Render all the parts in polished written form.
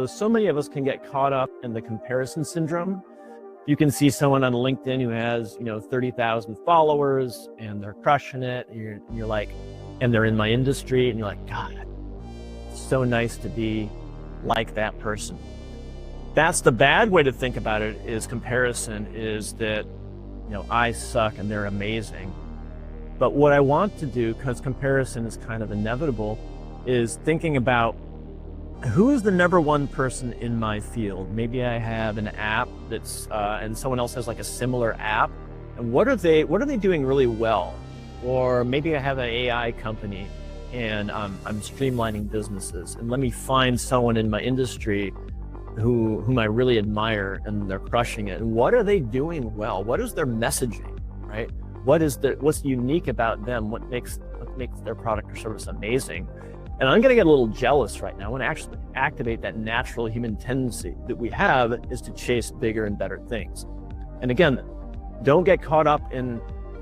So many of us can get caught up in the comparison syndrome. You can see someone on LinkedIn who has, 30,000 followers and they're crushing it. And you're like, and they're in my industry, and you're like, God, it's so nice to be like that person. That's the bad way to think about it, is comparison is that, I suck and they're amazing. But what I want to do, because comparison is kind of inevitable, is thinking about who is the number one person in my field. Maybe I have an app that's, and someone else has like a similar app. And what are they doing really well? Or maybe I have an AI company and I'm streamlining businesses, and let me find someone in my industry whom I really admire and they're crushing it. And what are they doing well? What is their messaging, right? What's unique about them? What makes their product or service amazing? And I'm going to get a little jealous right now. I want to actually activate that natural human tendency that we have, is to chase bigger and better things. And again, don't get caught up in,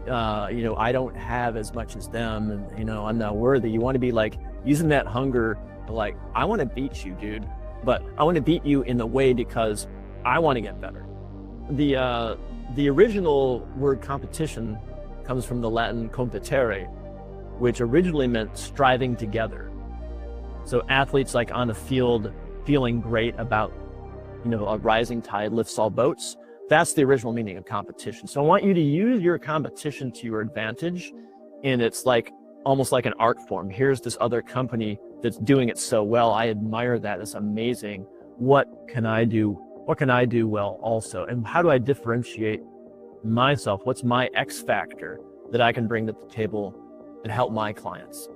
I don't have as much as them, and, I'm not worthy. You want to be like using that hunger, like, I want to beat you, dude, but I want to beat you in the way because I want to get better. The original word competition comes from the Latin competere, which originally meant striving together. So athletes, like on the field, feeling great about, a rising tide lifts all boats. That's the original meaning of competition. So I want you to use your competition to your advantage. And it's like almost like an art form. Here's this other company that's doing it so well. I admire that. It's amazing. What can I do? What can I do well also? And how do I differentiate myself? What's my X factor that I can bring to the table and help my clients?